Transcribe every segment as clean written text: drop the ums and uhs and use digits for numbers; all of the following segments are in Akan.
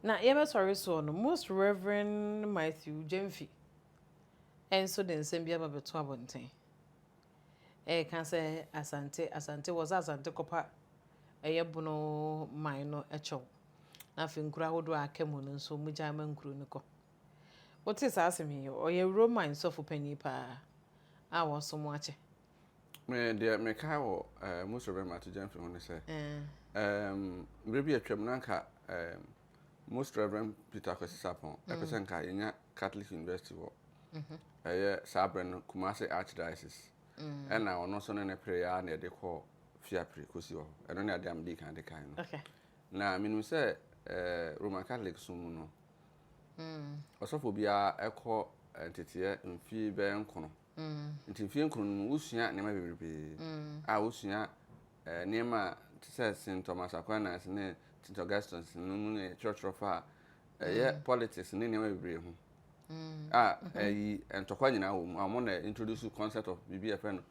Na yebe sorry so no most Reverend Matthew Gyemfi. Enso den sembia ba beto abonten. Can say Asante was Asante kopa buno mine echo. Na fi nkura hodo akemu no nso mugya ma nkuru ne ko. What is asking you or your romance of penny pa? I was so much. Me kai most of them to Gyemfi when say maybe a tremananka most Reverend Peter Kwesapon represent in Catholic University wo Sabren Kumasi Archdiocese and now no son in a prayer near the call Fiapri Cosio I don't know damn de kind Okay. Now I mean say Roman Catholic sumuno also for be a call entity in fee ben kono nti fie nkunu usua nema bebrebe a usua nema say St Thomas Aquinas ne St Augustine ne church of politics ne nema bebrebe ho entokwa nyina wo amo na introduce concept of bibi friend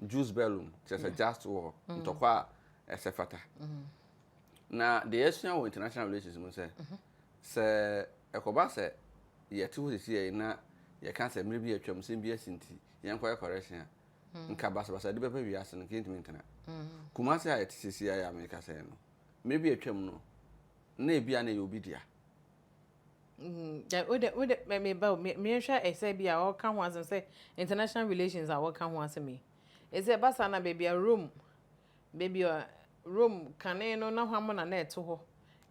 juice bellum just war ntokwa esefata na the esua wo international relations mo say ekoba say yeti wo sisi na ye kan say mrebi atwam sem bi asinti yen kwa correction nka basa de bepa wiase no kenti mentena kumase a yetisi ya America say no mrebi atwam no na ebia na ye obidia Ode me ba me hwa ese bia o kan ho asem say international relations a wo kan ho asem me ese basa na baby a room kane no na hwa mo na eto ho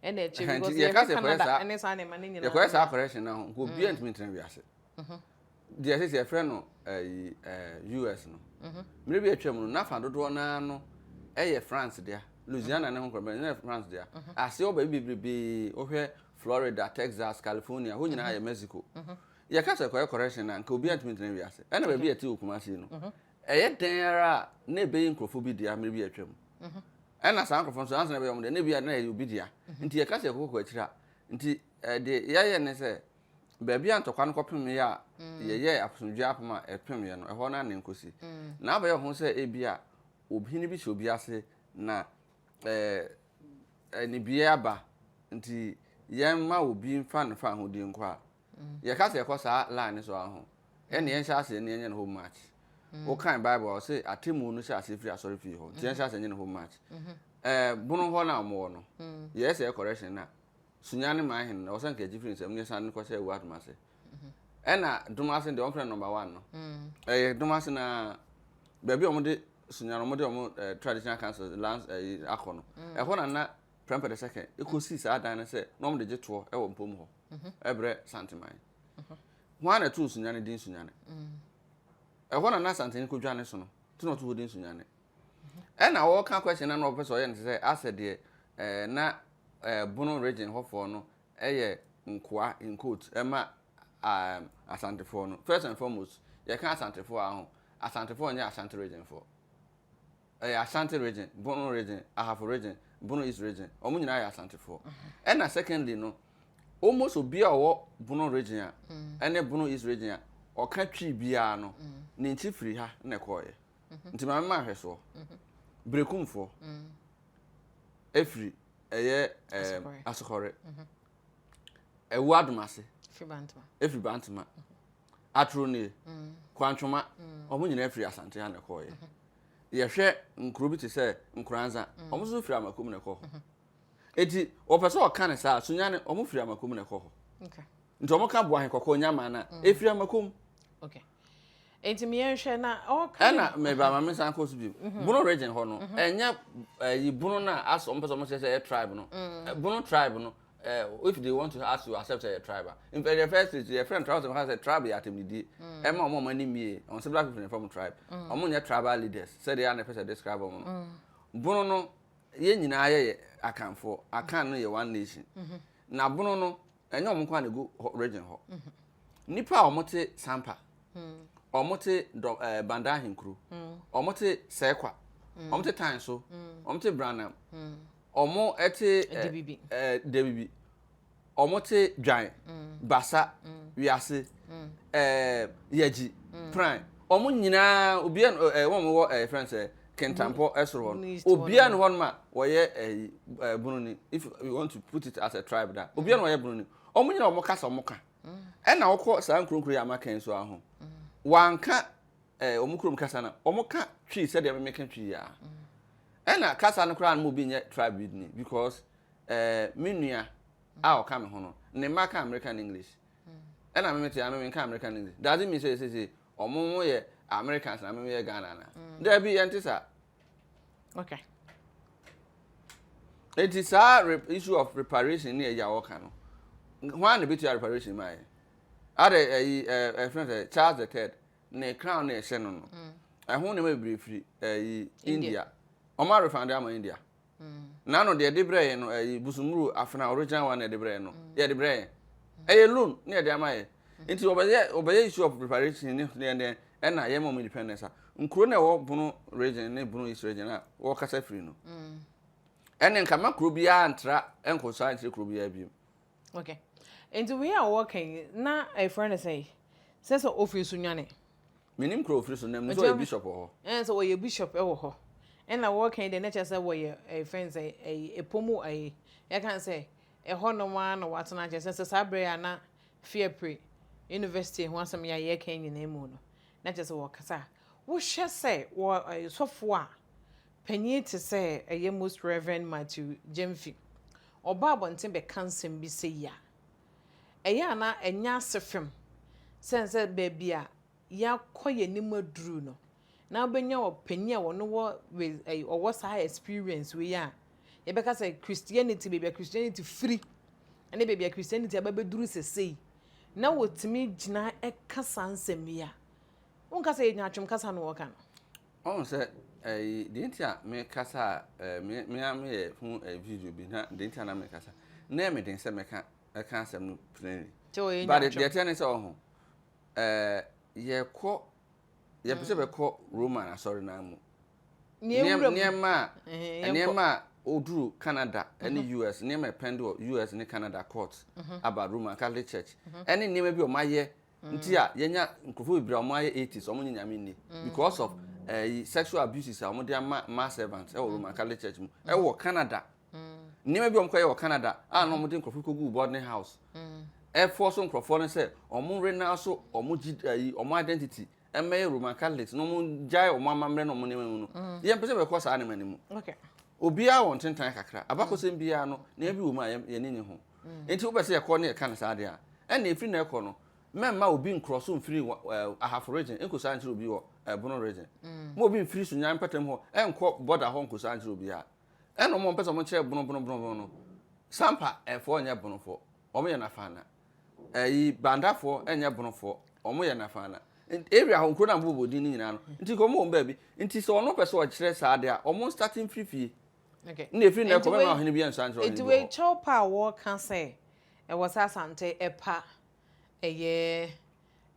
e na eche because ye Canada ene sa na ma nyina ye kwa sa correction na ho bia ntimi mentena wiase dia say your friend no US no mrebi atwam no na fa dodo na no France dia Louisiana na ho kwa na France dia ase oba bibrebe ohwe Florida, Texas, California, who nyina Mexico. Ya ka say correction na nka obi antimi tena wiase. E na ba bi ati okumase no. Eye denra na ebe nkrofo bi dia mrebi atwam. E na san nkrofo so ansa na be yom de na bi na obi dia. Nti ya ka say kokoko akira. Nti de ya ne say ba bi antokwa no kopem ya ye apsundwe apoma epem ye no. E ho na ne nkosi. Na ba ye ho say e bia obi ni bi se obi ase na ni bia ba. Nti yemma obi mfa ne fa hodi nko a ye ka se kosa line so aho ene yen sha se ne yen home match o kan bible say atemu no sha se free asori fi ho yen sha se yen home match bunu ho na mo no ye se correction na sunyane ma hin na o san ka difference am ne san ko se wa atmase ena dumase de on friend number 1 no dumase na baby o mo de sunyane mo de o traditional council lands akono ho na Premper the second, equals see Adan say, no, the jet tour, ever pom ho, ebre Asanteman. 1 or 2 Sunyane din Sunyane. A 1 and Asanteman could join us on 2 or 2 din Sunyane. And I walk a question and officer and say, I said, dear, na Bono region Hofono, Nkwa in quote, Emma Asantefono. First and foremost, you can't Asantefo, Asantefo, and Asante region for. Asante region, Bono region, I have a region. Bono East region. Omo nyina ya Asantefo. And secondly no, almost obi a wo Bono region a, ene Bono East region a, o ka twi bia no, ne nti firi ha na ekoye. Nti ma ma hweso. Brekumfo. Efri eye asokore. Ewu adomase. Efri bantama. Atroni. Kwantwoma. Omo nyina efri Asante ha na ekoye. Ye hwe nkuro bi te se nkuranza omo so firi amakom ne kɔ eti opese o kan sa sunyane omo firi amakom ne kɔ okay nti omo ka bo ahen kɔkɔ nyama na e firi amakom okay enti me hwe na o kan na me ba ma me san kɔ so bi Bono region hɔ no enya yi Bono na as omo pese omo say tribe no Bono tribe no if they want to ask you accept a tribe in the first is your friend tribe has a tribe ya temidi e ma omo mani mie on say black people from tribe omo nya tribal leaders say they are na person describe omo Bono no ye nyina ye akanfo akan no ye one nation na Bono no enya omo kwa na go region ho nipa omo te Sampa omo te Banda Hinkru omo te Sekwa omo te Tanso omo te Branham omo ete debibi omo te dwan basa wiase yaji prime omo nyina obi won wo friends kentampo esoro hon obia no hon ma woye bununi if we want to put it as a tribe that obia no woye bununi omunyina omokasa omoka na wokọ saa nkronkro ya makan so aho wanka omukrom kasa na omoka twi se de meka twi ya na kasa no kra no mo bi nye tribe ni because menua a o ka me ho no ne maka American English na me mete me ka American English doesn't mean say omo ye Americans na me ye Ghana na there be yentisa okay it is a issue of preparation near ya work no one bit your preparation my other friend Charles III ne crown ne hye no no ho ne mabiri free India Oma refund am India na no de debre no busumuru afena original one de debre no ye debre loan ne de amaye nti obeye issue of preparation ne na ye mom independence nkuro na wo bunu region ne bunu east region na wo kasa free no ene nka makro bia antra enkoso antre kro bia bi okay and we are working na a friend say says office nyane minim kro office nem so bishop ho so we bishop e wo ho and na working the nature say we a friend say a pomu I can say e ho no ma na watena je say sabre na fear pre university ho asem ya ye kan nyina mu no na je say wo kasa wo hwe say wo sofo a panyi te say a most Reverend Matthew Gyemfi oba abonten be kansem bi say ya eya na enya asefem sense baby a ya koye nimaduru no na obenya wo panyi a wo no wo sa experience we ya e be ka say Christianity baby Christianity free ene baby Christianity ababeduru sesei na wotimi gina e kasa nsem ya won kasa ye nyatwem kasa no wo kan on say the intia me kasa me am ye hu video bi na the intia na me kasa na me den se me ka asem no plainly but the ten is on ye ko ye pese be ko Roman sorry na mu niema oduru Canada and US niema pendo US and Canada court about Roman Catholic Church any niema bi o maye ntia yenya nkofo bi o maye 80s o munya nyame ni because of sexual abuses a mo dey mass servants Roman Catholic Church mu wo Canada niema bi o mkoye wo Canada no mo dey nkofo kogu boarding house force nkofo no say omo rena so omo omo identity eme Roman Catholics no mo jai omo amamre no mo niema mu no ye mpese be ko sa anema ni mu okay obia won tentan kakra abakosem bia no na ebi wo ma ye ni ho enti wo be se ye ko na ye kan sa de a na efiri na ekọ no memma obi nkroso mfiri ahafo region enkosa antiri obi wo bono region mo obi mfiri so nyan patam ho enko border ho enkosa antiri obi a eno mo mpese mo kire bono no sampa efo nya bono fo omo ye na fana bandafo enya bono fo omo ye na fana area ho nkro na mbobodi ni nyina no nti ko mo mba bi nti so ono pese o kire sa de a omo starting free okay na efiri na ekọ memma ohene bia nso antiri it we chopa wo kan say e was asante epa eye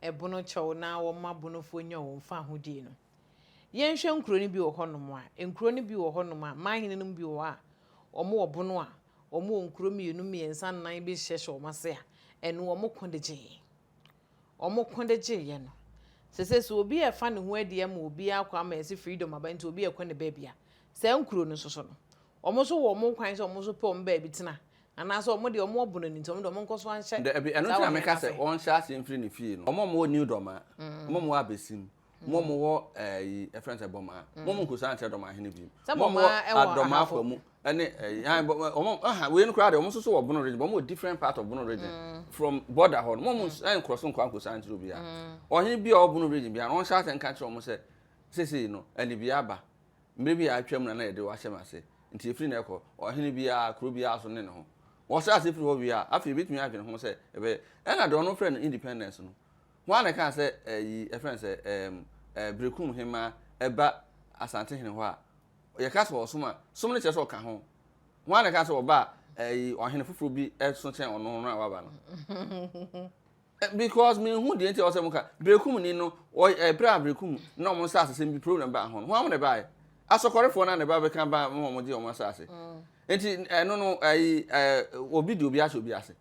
ebono chow na wo mabono fo nya wo fa hodie no yen hwe nkuro ni bi wo honom a nkuro ni bi wo honom a mahene no bi wo a omo obono a omo nkuro mi enu mi ensa nan bi hyehye o mase a eno omo kondeje ye no sese so obi e fa ne ho adie ma obi akwa ma ese freedom abantu obi e kwa ne baby a se nkuro no soso no omo so wo omo kwan so omo so pe omo baby tena ana so omo de omo obono ni ntom de omo nkoso anhye de abi eno tina meka se on sha se mfiri ne fie no omo mo new doma omo mo abesim mo mo wo a friend e boma mo mo nkoso anhye doma hene bi mo mo adoma afa mu ene omo we no crowd omo so wo bono region omo different part of bono region from border hall mo mo cross nkoso anhye obi a ohene bi o bono region bi a on sha se nka kire omo se no ani bi aba mbe bi a atwam na ye de wa hyemase nti efiri na ekọ ohene bi a kro bi a so ne ho wo sa se free ho bi a afi bitumi adwene ho se ebe na de ono friend independence no ho ana kan se a friend se brekum hima eba asante hene ho a ye ka so soma ne che so ka ho ho ana kan se oba ohene foforo bi so chen ono no awaba no because me hu de nti o se mo ka brekum ni no bra brekum na o mo sa asese bi problem ba ho ho am ne ba asokorefo na ne ba be kan ba mo di o mo sa ase enti no obi di obi ase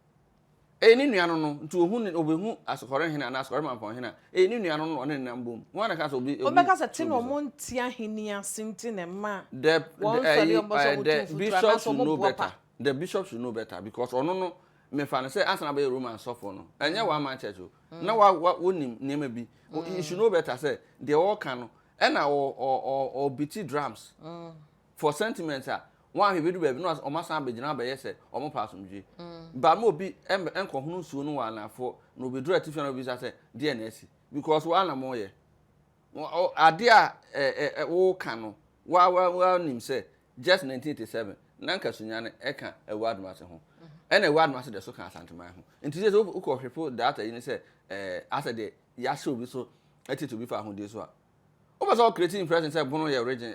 ni nuano no nti ohun obehu asokore hena na asokore mampon hena ni nuano no ne nambom ho na ka so obi obeka se ti no monti aheni asinti ne ma the bishop should know better. The bishop should know better because ono no me fa say answer be Roman suffer no enye one man church o na wa wonim niam bi you should know better say the all can no and or BT drums for sentiments one we do baby no o masan be gina be yese o mo pass mdwe ba mo bi enko hunu suo no wa na fo no be do atifi no bi say DNS because wa na mo ye ade a wo kan no wa nim say just 1987 nanka sunyane eka award masse ho ena award masse de so kan Asanteman ho nti say so ko hwepo data yin say asa de ya show bi so etitu bi fa ho de so a oba so creating impression say bono ye region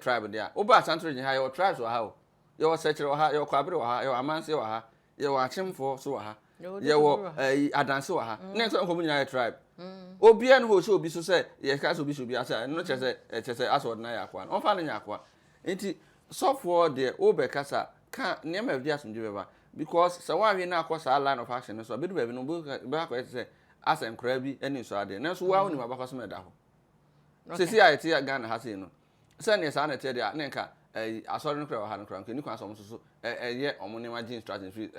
tribe there oba Asante region ha your tribes wa ha your searcher wa ha your kwabre wa ha your amanse wa ha your achimfo so wa ha your adanse wa ha next one ko nyina tribe obi an ho so obi so say ye ka so obi so bi asa no che say aso na ya kwa on fa na nya kwa nti software there obekasa ka niam dia asumdwe beba because say wa hwe na akosa line of action so bedu baby no be akwa say asa nkra bi ani so ade na so wa woni mabakọ me da ho sesi ayeti Ghana ha sei no say ne sa na te dia na nka asori nkra wa ha nkra nke ni kwa so so ye omone ma gene strategy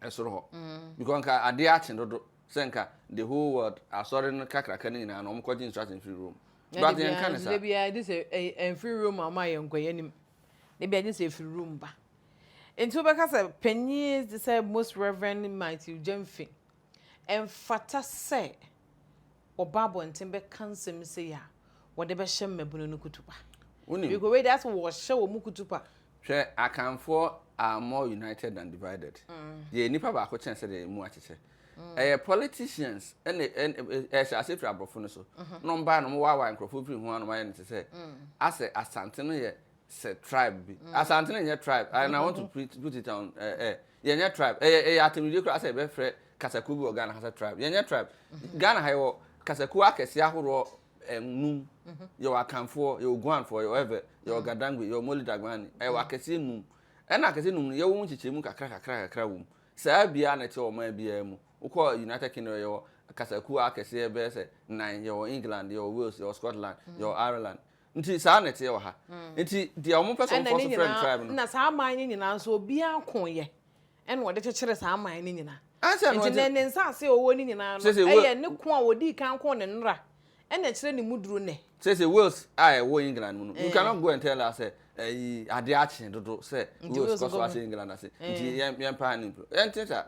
esoro ho because nka ade achen dodo say nka the whole world asori no kakraka ni na no omko gene strategy room but yen kan say there be this a free room ama yenkoyanim there be this a free room ba into because penny say most Reverend Gyemfi emfata say obabo ntembe kansem say ya wode be hye mabunu no kutupa because way that's what show mu kutupa hwe akanfo are more united than divided ye nipa ba ko chen say de mu acheche politicians and as if abrofo no so number no wa nkrofo free ho anoma ye ne say as Asante no ye say tribe bi Asante no ye tribe and I want to put it on ye tribe atemide kura say be frɛ kasaku bi Ghana has a tribe ye tribe Ghana ha yo kasaku akese ahoro num yo akanfo yo guanfo yo ever yo gadangwe yo molidagwani akese num akese num ye wo chichemu kakra wum saa bia na che o ma bia mu uko United Kingdom yo kasaku akese be say 9 yo England yo Wales yo Scotland yo Ireland nti saa na che yo ha nti dia o mo person for friend tribe no na saa man nyina so obi akonye en wo de chechere saa man nyina ansa no nti ne nsa ase owo ni nyina no ne ko a wodi kan ko ne nra en na kire ne muduru ne say Wales wo England mu no you cannot go and tell us say ade achen dodo say Wales ko so ase England ase nti yem pa ni entita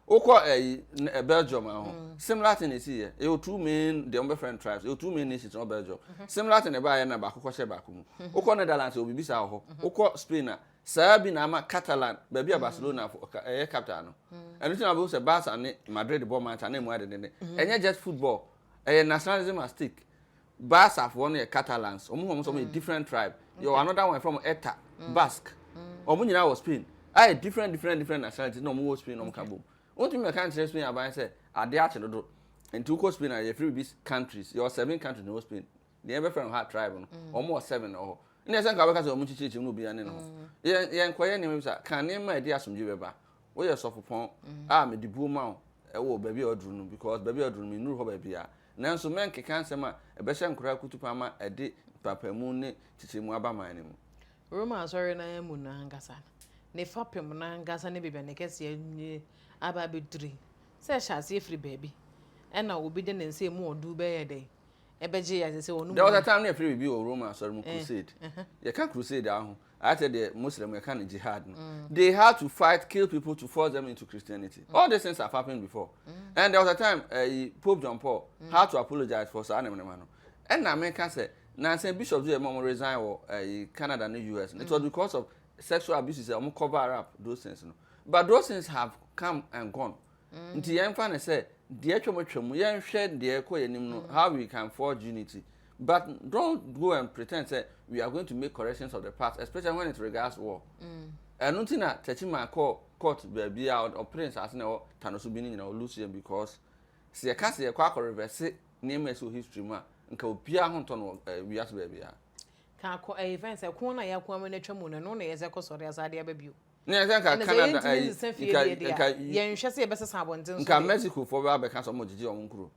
ukọ Belgium ahụ similar thing is here you two main the different tribes you two main nations in Belgium similar thing eba ya na ba akụkọ she ba akụmu ukọ Netherlands obibi sa ahụ ukọ Spain na sabi na ama Catalan ba bia Barcelona capital no and you know say Barca and Madrid ball match na mu ade ne enye just football nationalism at stake Barca for one Catalans omo some different tribe you another one from Eta Basque omo nyina was Spain different nationalities no mo Spain no kabo what you can say Spain about say ade ache dodo into ko Spain are free these countries your 7 countries no Spain the ever from hard tribe no almost 7 or na say ka we ka say omo chichi no bia ne no ye nkoye ne me bisa kan ne ma ade asomdwe beba wo ye sofopon me dibu ma wo baby odru no because baby odru me nuru ho ba bia nanso men ke kan say ma e be hye nkora kutupa ma ade papamu ne chichi mu abaman ne mu Roma sorry na emu na ngasa ne fapem na ngasa ne bibia ne kese anyi aba bedri se hase free baby na obi de nse mu odu be ye dey ebeje ya se wonu there was a time ne free baby o Roma sorry mu crusade you can crusade ahụ I said the Muslim you can jihad no they had to fight kill people to force them into Christianity all these things have happened before and there was a time Pope John Paul had to apologize for Asanteman no and na America say na say Bishop do mom resign or Canada and US it was because of sexual abuses they cover up those things no but those things have come and gone nti yen fa na say de atwomotwom yen hwe de ekoyenim no how we can forge unity but don't go and pretend say we are going to make corrections of the past especially when it regards war and na techima court baby out or prince as na tanoso bi ni nyina olusu because se ye ka se ye kwa reverse name so history ma nka obia ho nto no wiase baby a ka ko events e ko na ya ko amene twam no na ye ze ko sori asade ababio ne nka Canada yenhwe se yebesesa abonten so nka Mexico for ba ka so mo jiji o nkuro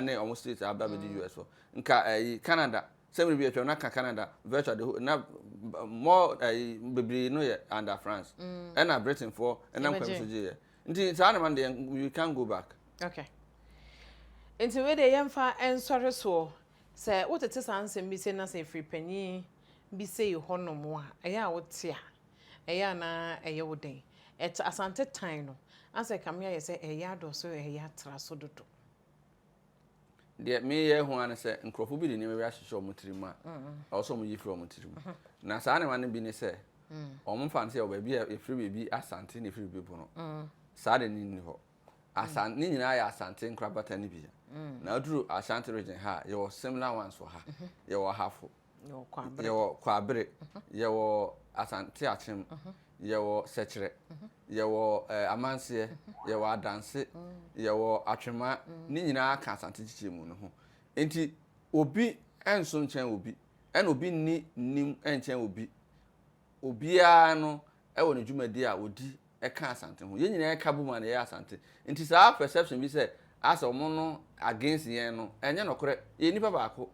ne o state aba be di US nka Canada same be atwa na ka Canada virtual na more bebri no ye under France and na Britain for and na kwam so je nti sa na man de we can go back. Okay. Nti we de yemfa ensore so se wotete sansem bi se na se free panyi bi se honom a eya wote a eya na eye woden et asante tan no ase kamya ye se eya do so eya tra so dodo de me ye ho an se nkrofo bi de ne we ahyehyɛ o mutirimu a also mo yifiri o mutirimu na saa ne man bi ne se o mo fan se o ba bi e free bi asante ne free bi bu no saa de ni ho asante ni nyina ya asante nkrabata ne bi na duru Ashanti region ha ye similar ones for ha ye hafo ye kwabere ye asante achim ye sechere ye amanse ye adanse ye atwema ni nyina aka asante chichemu no ho enti obi enso nchen obi en obi ni nim enchen obiaa no e wo ne dwumadi a odi eka asante ho ye nyina eka bu ma na ye asante enti saa perception bi say asa omo no against yen no enye nokore ye nipa baako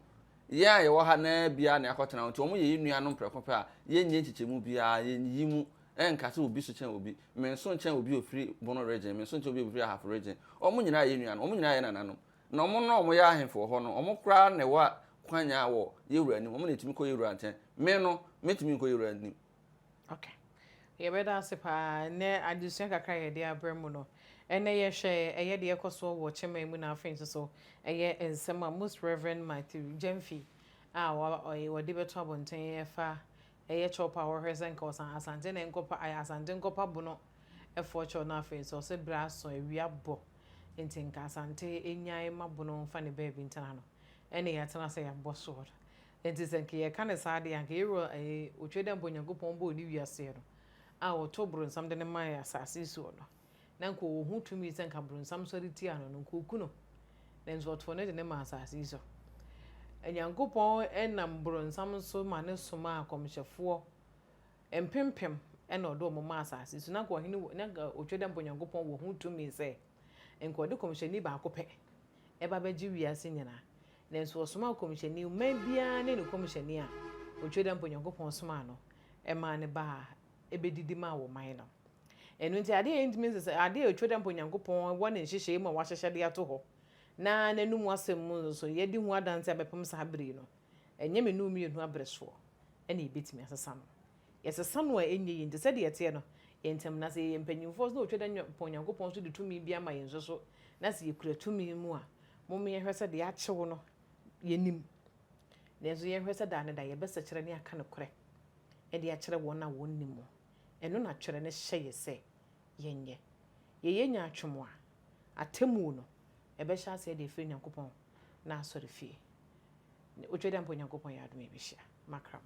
ye ye wo ha na bia na akotena nti omo ye nua no mpreko pa ye nye chichemu bia ye yimu enka se obi so chen obi men so chen obi ofiri bono region men so chen obi ofiri half region omo nyina ye nua no omo nyina ye nananom na omo no omo ya ahemfo ho no omo kra na wa kwanya wo ye wura ni omo na etimi ko ye wura nten me no metimi ko ye wura ni. Okay. Ye beda sepa ne adusua kakra ye de abremu no ene ye hwe eye de ekoso wo chema mu na afin so eye ensema most Reverend Gyemfi wo de beto abonten ye fa eye chopa wo hwesen ka osan asante na nkopa asante nkopa bu no efo cho na afin so se bra so ewia bo ntinka asante enyan mabu no fa ne baby ntana no ene ya tana se ya bo so enti se nke ye ka ne saade yanka ero otweda mbonyankopon bo ni wiase no woto bronsam de ne man asase so no na nko wo hu tumi se nka bronsam so de ti ano no nko ku no nenzo to ne de ne man asase so enyankopon enam bronsam so ma ne soma akomhyefo empempem ena odo mo man asase so na nko hene na otweda mbonyankopon wo hu tumi se nko de komhyeni ba akopɛ eba baji wiase nyina nenzo soma komhyeni man bia ne komhyeni a otweda mbonyankopon soma no ema ne ba ebedidi ma wo man no enu nti ade intimi se ade otweda mbonyankopon wo ne nhyehyɛ mu a wahyehyɛ de ato ho na nanum wasem mu so ye di hu adanse abepem sa abiri no enye menum mienu abreso ene ebetimi asesa no yesesa no a enye yinte se de yete no yentem na se yempanyimfo so otweda mbonyankopon so de tumi bia ma yenso so na se yekura tumi mu a mom ye hwese de akyewo no yenim nenzo ye hwese da ne da ye besechire ne aka ne kore e de akyere won na wonnim mo eno na twere ne hye ye se yenye ye yenya atwemo a atemu no e be hya se de firi nyankopon na asore fie otweda mbonyankopon ya adom e be hya makram